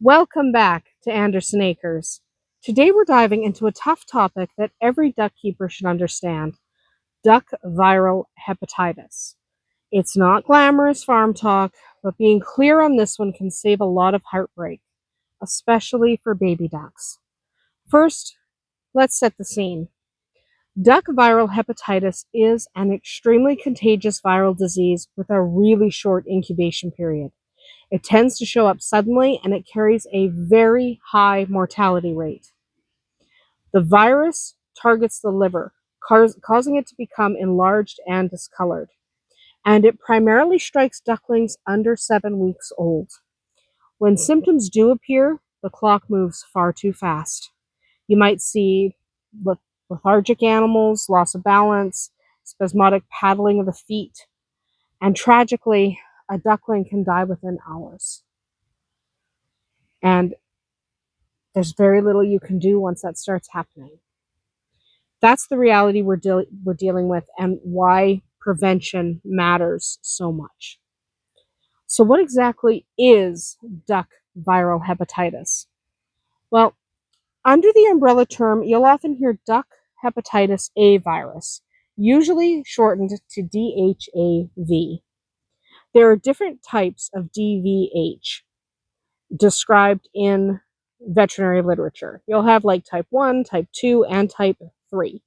Welcome back to Anderson Acres. Today we're diving into a tough topic that every duck keeper should understand: duck viral hepatitis. It's not glamorous farm talk, but being clear on this one can save a lot of heartbreak, especially for baby ducks. First, let's set the scene. Duck viral hepatitis is an extremely contagious viral disease with a really short incubation period. It tends to show up suddenly and it carries a very high mortality rate. The virus targets the liver, causing it to become enlarged and discolored. And it primarily strikes ducklings under 7 weeks old. When symptoms do appear, the clock moves far too fast. You might see lethargic animals, loss of balance, spasmodic paddling of the feet, and tragically, a duckling can die within hours. And there's very little you can do once that starts happening. That's the reality we're dealing with and why prevention matters so much. So what exactly is duck viral hepatitis? Well, under the umbrella term, you'll often hear duck hepatitis A virus, usually shortened to DHAV. There are different types of DVH described in veterinary literature. You'll have like type 1, type 2, and type 3.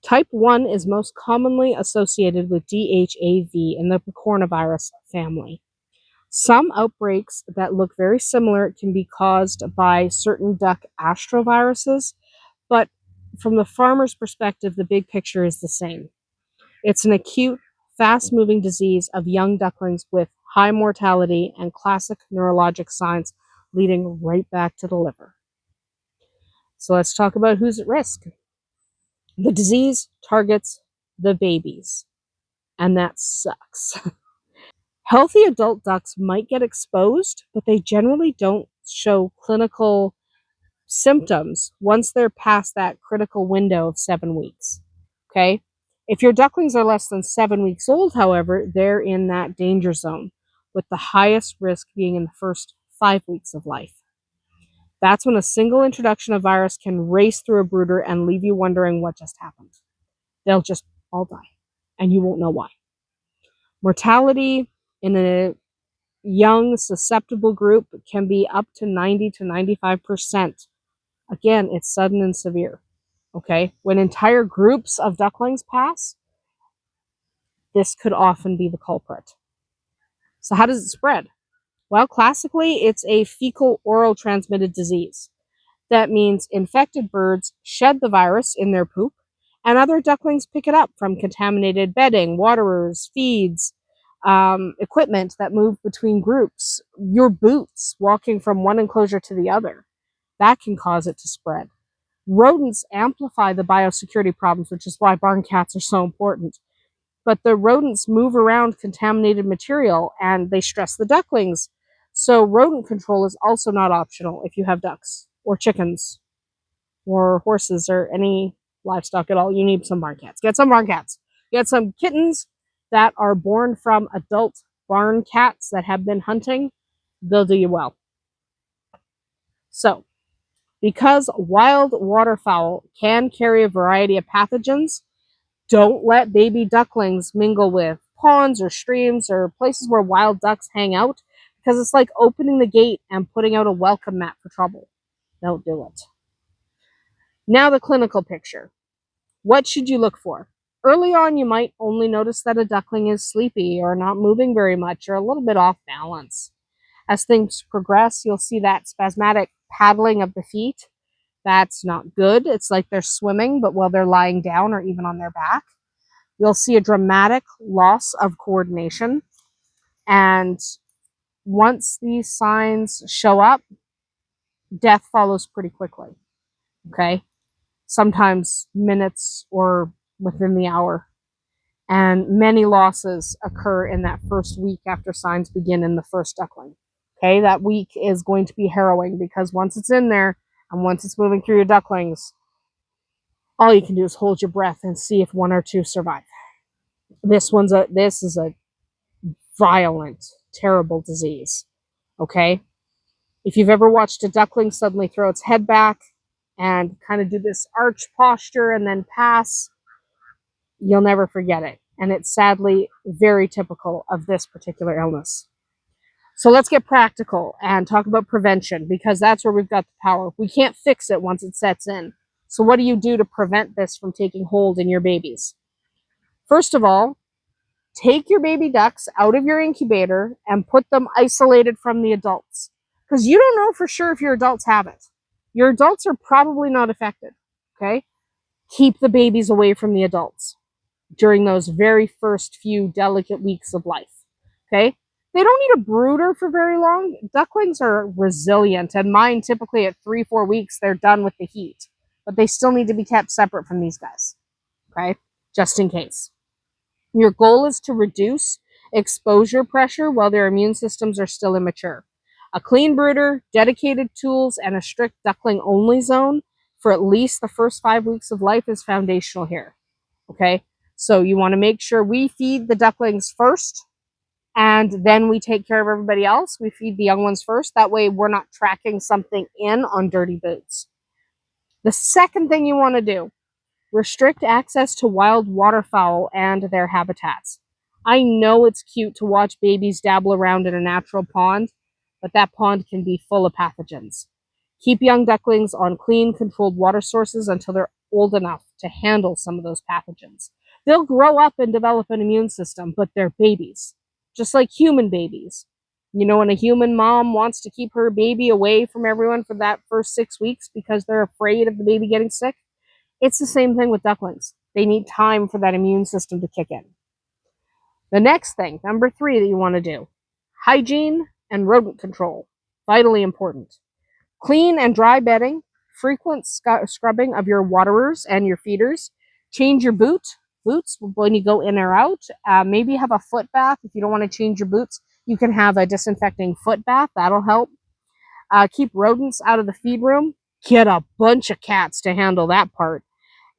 Type 1 is most commonly associated with DHAV in the coronavirus family. Some outbreaks that look very similar can be caused by certain duck astroviruses, but from the farmer's perspective, the big picture is the same. It's an acute, fast-moving disease of young ducklings with high mortality and classic neurologic signs leading right back to the liver. So let's talk about who's at risk. The disease targets the babies, and that sucks. Healthy adult ducks might get exposed, but they generally don't show clinical symptoms once they're past that critical window of 7 weeks. Okay? If your ducklings are less than 7 weeks old, however, they're in that danger zone, with the highest risk being in the first 5 weeks of life. That's when a single introduction of virus can race through a brooder and leave you wondering what just happened. They'll just all die, and you won't know why. Mortality in a young, susceptible group can be up to 90 to 95%. Again, it's sudden and severe. Okay? When entire groups of ducklings pass, this could often be the culprit. So how does it spread? Well, classically, it's a fecal oral transmitted disease. That means infected birds shed the virus in their poop, and other ducklings pick it up from contaminated bedding, waterers, feeds, equipment that move between groups, your boots walking from one enclosure to the other. That can cause it to spread. Rodents amplify the biosecurity problems, which is why barn cats are so important. But the rodents move around contaminated material and they stress the ducklings. So rodent control is also not optional if you have ducks or chickens or horses or any livestock at all. You need some barn cats. Get some barn cats. Get some kittens that are born from adult barn cats that have been hunting. They'll do you well. So, because wild waterfowl can carry a variety of pathogens, don't let baby ducklings mingle with ponds or streams or places where wild ducks hang out, because it's like opening the gate and putting out a welcome mat for trouble. Don't do it. Now the clinical picture. What should you look for? Early on, you might only notice that a duckling is sleepy or not moving very much or a little bit off balance. As things progress, you'll see that spasmodic paddling of the feet. That's not good. It's like they're swimming, but while they're lying down or even on their back. You'll see a dramatic loss of coordination. And once these signs show up, death follows pretty quickly. Okay? Sometimes minutes or within the hour. And many losses occur in that first week after signs begin in the first duckling. Okay? That week is going to be harrowing because once it's in there and once it's moving through your ducklings, all you can do is hold your breath and see if one or two survive. This is a violent, terrible disease. Okay? If you've ever watched a duckling suddenly throw its head back and kind of do this arch posture and then pass, you'll never forget it. And it's sadly very typical of this particular illness. So let's get practical and talk about prevention, because that's where we've got the power. We can't fix it once it sets in. So what do you do to prevent this from taking hold in your babies? First of all, take your baby ducks out of your incubator and put them isolated from the adults, because you don't know for sure if your adults have it. Your adults are probably not affected, okay? Keep the babies away from the adults during those very first few delicate weeks of life, okay? They don't need a brooder for very long. Ducklings are resilient, and mine typically at 3-4 weeks, they're done with the heat, but they still need to be kept separate from these guys, okay? Just in case. Your goal is to reduce exposure pressure while their immune systems are still immature. A clean brooder, dedicated tools, and a strict duckling only zone for at least the first 5 weeks of life is foundational here. Okay, so you want to make sure we feed the ducklings first, and then we take care of everybody else. We feed the young ones first. That way we're not tracking something in on dirty boots. The second thing you want to do, restrict access to wild waterfowl and their habitats. I know it's cute to watch babies dabble around in a natural pond, but that pond can be full of pathogens. Keep young ducklings on clean, controlled water sources until they're old enough to handle some of those pathogens. They'll grow up and develop an immune system, but they're babies, just like human babies. You know, when a human mom wants to keep her baby away from everyone for that first 6 weeks because they're afraid of the baby getting sick, it's the same thing with ducklings. They need time for that immune system to kick in. The next thing, number 3 that you want to do, hygiene and rodent control. Vitally important. Clean and dry bedding, frequent scrubbing of your waterers and your feeders. Change your boots when you go in or out. Maybe have a foot bath. If you don't want to change your boots, you can have a disinfecting foot bath. That'll help. Keep rodents out of the feed room. Get a bunch of cats to handle that part.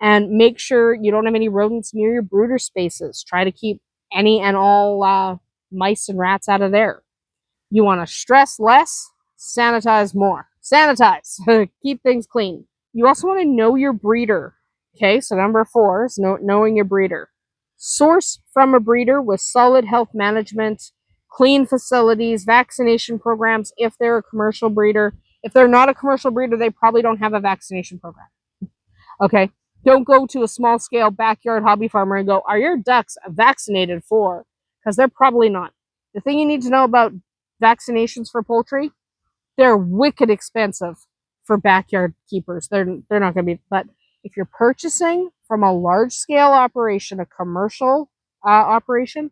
And make sure you don't have any rodents near your brooder spaces. Try to keep any and all mice and rats out of there. You want to stress less, sanitize more. Sanitize. Keep things clean. You also want to know your breeder. Okay, so number 4 is knowing your breeder. Source from a breeder with solid health management, clean facilities, vaccination programs if they're a commercial breeder. If they're not a commercial breeder, they probably don't have a vaccination program. Okay, don't go to a small scale backyard hobby farmer and go, are your ducks vaccinated for? Because they're probably not. The thing you need to know about vaccinations for poultry, they're wicked expensive for backyard keepers. They're not going to be, but if you're purchasing from a large scale operation, a commercial operation,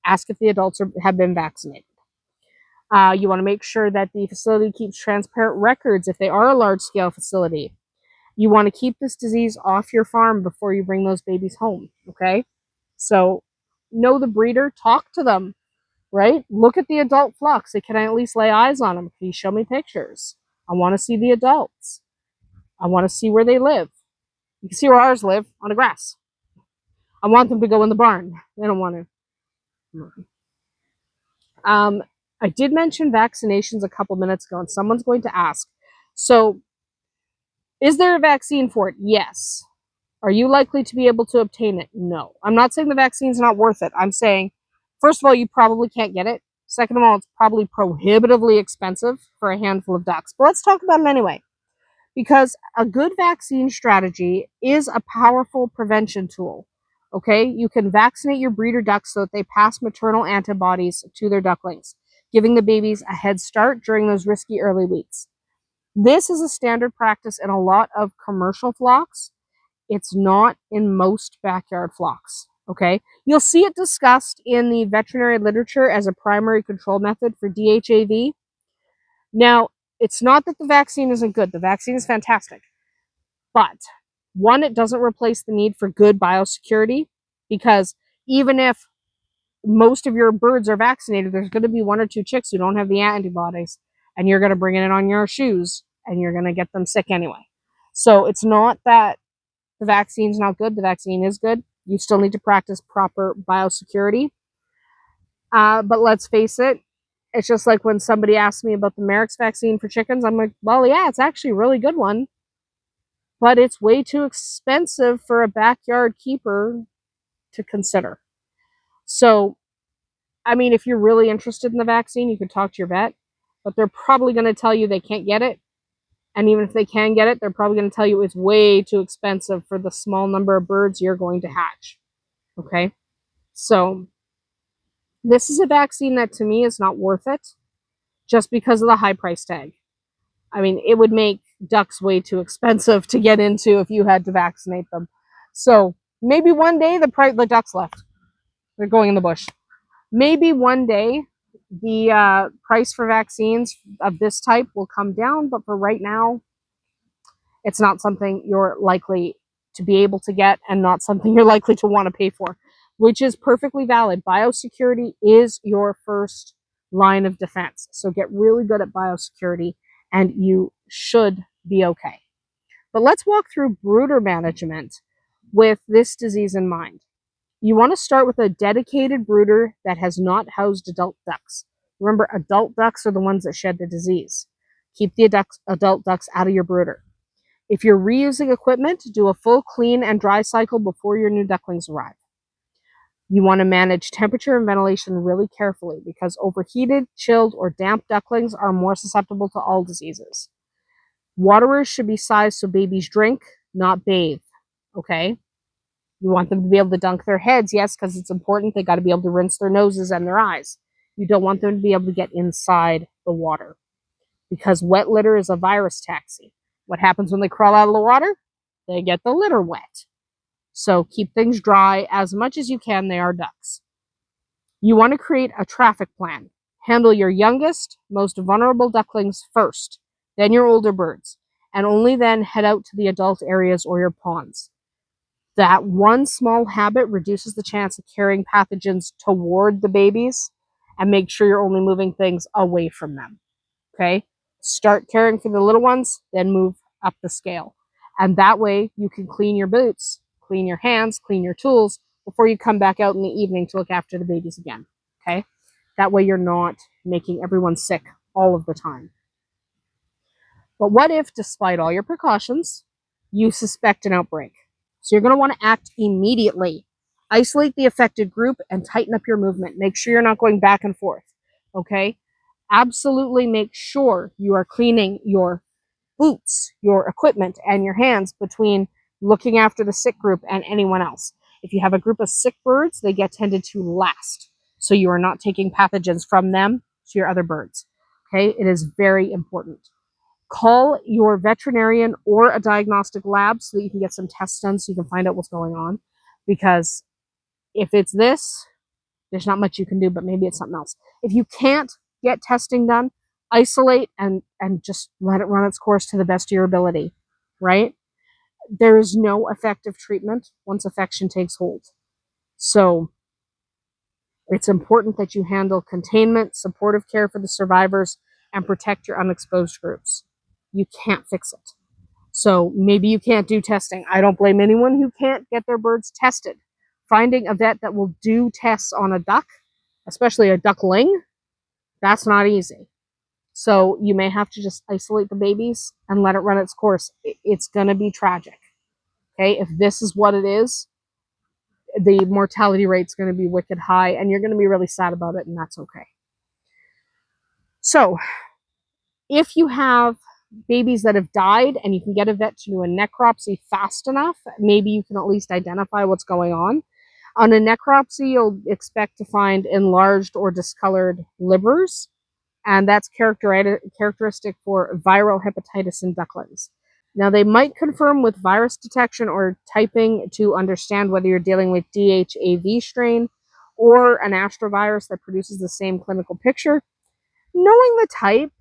ask if the adults have been vaccinated. You want to make sure that the facility keeps transparent records if they are a large scale facility. You want to keep this disease off your farm before you bring those babies home, okay? So know the breeder, talk to them, right? Look at the adult flocks. Can I at least lay eyes on them? Can you show me pictures? I want to see the adults. I want to see where they live. You can see where ours live, on the grass. I want them to go in the barn. They don't want to. I did mention vaccinations a couple minutes ago, and someone's going to ask, so is there a vaccine for it? Yes. Are you likely to be able to obtain it? No. I'm not saying the vaccine's not worth it. I'm saying, first of all, you probably can't get it. Second of all, it's probably prohibitively expensive for a handful of ducks. But let's talk about it anyway. Because a good vaccine strategy is a powerful prevention tool. Okay? You can vaccinate your breeder ducks so that they pass maternal antibodies to their ducklings, giving the babies a head start during those risky early weeks. This is a standard practice in a lot of commercial flocks. It's not in most backyard flocks, okay? You'll see it discussed in the veterinary literature as a primary control method for DHAV. Now, it's not that the vaccine isn't good. The vaccine is fantastic. But, one, it doesn't replace the need for good biosecurity, because even if most of your birds are vaccinated, there's going to be 1 or 2 chicks who don't have the antibodies, and you're going to bring it on your shoes, and you're going to get them sick anyway. So it's not that the vaccine's not good. The vaccine is good. You still need to practice proper biosecurity. But let's face it, It's just like when somebody asks me about the Merrick's vaccine for chickens, I'm like, well, yeah, it's actually a really good one, but it's way too expensive for a backyard keeper to consider. So, I mean, if you're really interested in the vaccine, you could talk to your vet, but they're probably going to tell you they can't get it. And even if they can get it, they're probably going to tell you it's way too expensive for the small number of birds you're going to hatch. Okay? So, this is a vaccine that to me is not worth it just because of the high price tag. I mean, it would make ducks way too expensive to get into if you had to vaccinate them. So, maybe one day the ducks left. They're going in the bush. Maybe one day the price for vaccines of this type will come down, but for right now, it's not something you're likely to be able to get and not something you're likely to want to pay for, which is perfectly valid. Biosecurity is your first line of defense. So get really good at biosecurity and you should be okay. But let's walk through brooder management with this disease in mind. You want to start with a dedicated brooder that has not housed adult ducks. Remember, adult ducks are the ones that shed the disease. Keep the adult ducks out of your brooder. If you're reusing equipment, do a full clean and dry cycle before your new ducklings arrive. You want to manage temperature and ventilation really carefully because overheated, chilled, or damp ducklings are more susceptible to all diseases. Waterers should be sized so babies drink, not bathe. Okay? You want them to be able to dunk their heads, yes, because it's important. They got to be able to rinse their noses and their eyes. You don't want them to be able to get inside the water because wet litter is a virus taxi. What happens when they crawl out of the water? They get the litter wet. So keep things dry as much as you can. They are ducks. You want to create a traffic plan. Handle your youngest, most vulnerable ducklings first, then your older birds, and only then head out to the adult areas or your ponds. That one small habit reduces the chance of carrying pathogens toward the babies and make sure you're only moving things away from them. Okay? Start caring for the little ones, then move up the scale. And that way you can clean your boots, clean your hands, clean your tools before you come back out in the evening to look after the babies again. Okay? That way you're not making everyone sick all of the time. But what if, despite all your precautions, you suspect an outbreak? So you're going to want to act immediately. Isolate the affected group and tighten up your movement. Make sure you're not going back and forth. Okay? Absolutely make sure you are cleaning your boots, your equipment, and your hands between looking after the sick group and anyone else. If you have a group of sick birds, they get tended to last. So you are not taking pathogens from them to your other birds. Okay? It is very important. Call your veterinarian or a diagnostic lab so that you can get some tests done so you can find out what's going on. Because if it's this, there's not much you can do, but maybe it's something else. If you can't get testing done, isolate and just let it run its course to the best of your ability, right? There is no effective treatment once infection takes hold. So it's important that you handle containment, supportive care for the survivors, and protect your unexposed groups. You can't fix it. So maybe you can't do testing. I don't blame anyone who can't get their birds tested. Finding a vet that will do tests on a duck, especially a duckling, that's not easy. So you may have to just isolate the babies and let it run its course. It's going to be tragic. Okay, if this is what it is, the mortality rate's going to be wicked high and you're going to be really sad about it, and that's okay. So if you have babies that have died and you can get a vet to do a necropsy fast enough, maybe you can at least identify what's going on. On a necropsy, you'll expect to find enlarged or discolored livers, and that's characteristic for viral hepatitis in ducklings. Now, they might confirm with virus detection or typing to understand whether you're dealing with DHAV strain or an astrovirus that produces the same clinical picture. Knowing the type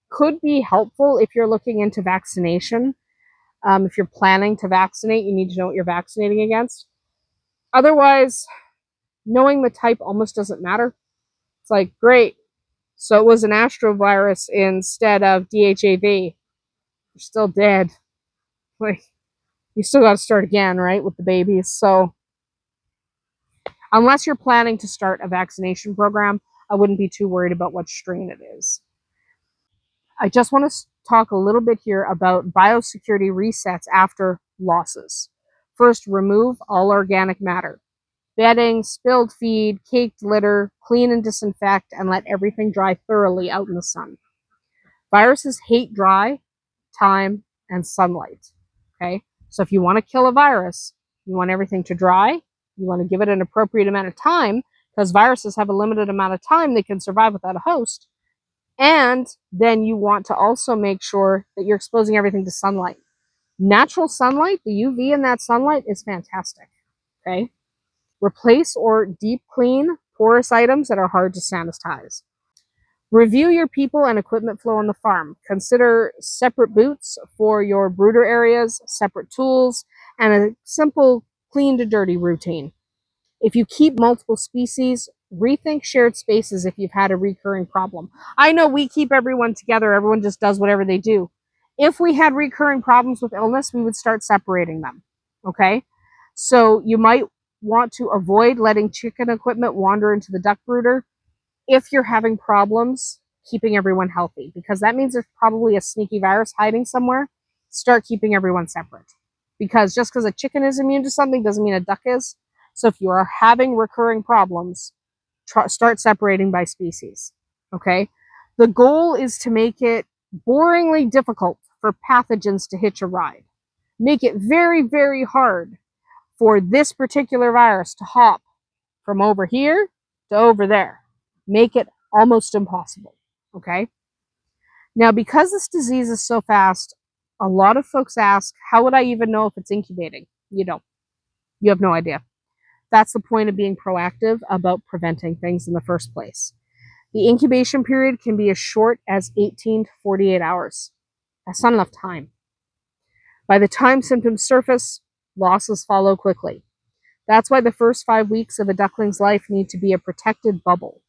could be helpful if you're looking into vaccination. If you're planning to vaccinate, you need to know what you're vaccinating against. Otherwise, knowing the type almost doesn't matter. It's like, great, so it was an astrovirus instead of DHAV. You're still dead. Like, you still got to start again, right, with the babies. So unless you're planning to start a vaccination program, I wouldn't be too worried about what strain it is. I just want to talk a little bit here about biosecurity resets after losses. First, remove all organic matter. Bedding, spilled feed, caked litter, clean and disinfect, and let everything dry thoroughly out in the sun. Viruses hate dry, time, and sunlight. Okay? So if you want to kill a virus, you want everything to dry, you want to give it an appropriate amount of time, because viruses have a limited amount of time they can survive without a host. And then you want to also make sure that you're exposing everything to sunlight. Natural sunlight, the UV in that sunlight is fantastic. Okay? Replace or deep clean porous items that are hard to sanitize. Review your people and equipment flow on the farm. Consider separate boots for your brooder areas, separate tools, and a simple clean to dirty routine. If you keep multiple species, rethink shared spaces if you've had a recurring problem. I know we keep everyone together, everyone just does whatever they do. If we had recurring problems with illness, we would start separating them. Okay? So you might want to avoid letting chicken equipment wander into the duck brooder if you're having problems keeping everyone healthy, because that means there's probably a sneaky virus hiding somewhere. Start keeping everyone separate, because just because a chicken is immune to something doesn't mean a duck is. So if you are having recurring problems, start separating by species. Okay? The goal is to make it boringly difficult for pathogens to hitch a ride. Make it very, very hard for this particular virus to hop from over here to over there. Make it almost impossible. Okay? Now, because this disease is so fast, a lot of folks ask, how would I even know if it's incubating? You don't. You have no idea. That's the point of being proactive about preventing things in the first place. The incubation period can be as short as 18 to 48 hours. That's not enough time. By the time symptoms surface, losses follow quickly. That's why the first 5 weeks of a duckling's life need to be a protected bubble.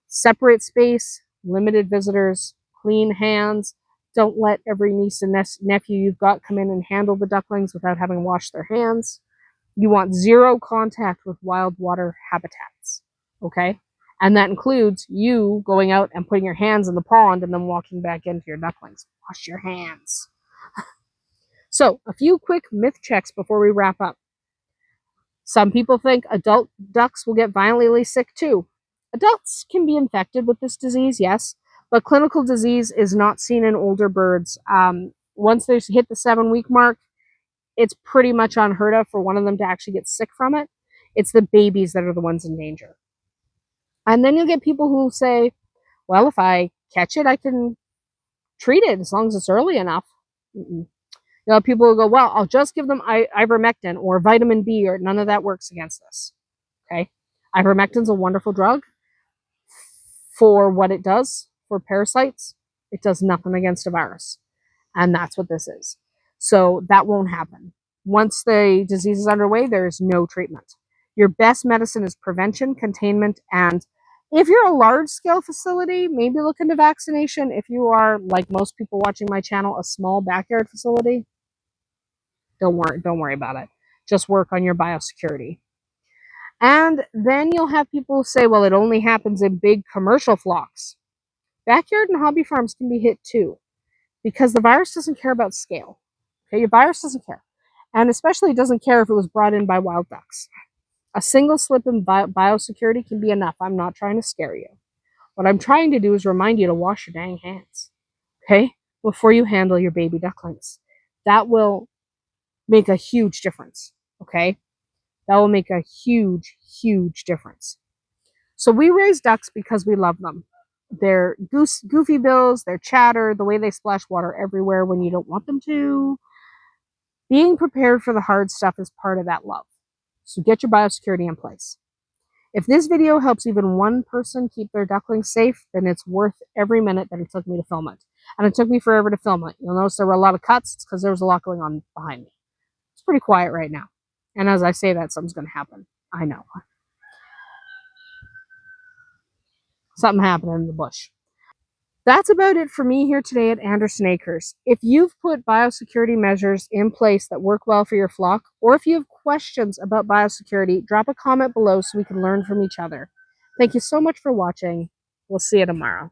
Separate space, limited visitors, clean hands. Don't let every niece and nephew you've got come in and handle the ducklings without having washed their hands. You want zero contact with wild water habitats, okay? And that includes you going out and putting your hands in the pond and then walking back into your ducklings. Wash your hands. So, a few quick myth checks before we wrap up. Some people think adult ducks will get violently sick too. Adults can be infected with this disease, yes, but clinical disease is not seen in older birds. Once they hit the 7-week mark, it's pretty much unheard of for one of them to actually get sick from it. It's the babies that are the ones in danger. And then you'll get people who say, well, if I catch it, I can treat it as long as it's early enough. You know, people will go, well, I'll just give them ivermectin or vitamin B, or none of that works against this. Okay? Ivermectin's a wonderful drug for what it does for parasites. It does nothing against a virus. And that's what this is. So that won't happen. Once the disease is underway, there is no treatment. Your best medicine is prevention, containment, and if you're a large-scale facility, maybe look into vaccination. If you are, like most people watching my channel, a small backyard facility, don't worry about it. Just work on your biosecurity. And then you'll have people say, well, it only happens in big commercial flocks. Backyard and hobby farms can be hit too, because the virus doesn't care about scale. Okay, your virus doesn't care. And especially it doesn't care if it was brought in by wild ducks. A single slip in biosecurity can be enough. I'm not trying to scare you. What I'm trying to do is remind you to wash your dang hands, okay, before you handle your baby ducklings. That will make a huge difference, okay? That will make a huge, huge difference. So we raise ducks because we love them. Their goofy bills, their chatter, the way they splash water everywhere when you don't want them to. Being prepared for the hard stuff is part of that love. So get your biosecurity in place. If this video helps even one person keep their ducklings safe, then it's worth every minute that it took me to film it. And it took me forever to film it. You'll notice there were a lot of cuts. It's because there was a lot going on behind me. It's pretty quiet right now. And as I say that, something's going to happen. I know. Something happened in the bush. That's about it for me here today at Anderson Acres. If you've put biosecurity measures in place that work well for your flock, or if you have questions about biosecurity, drop a comment below so we can learn from each other. Thank you so much for watching. We'll see you tomorrow.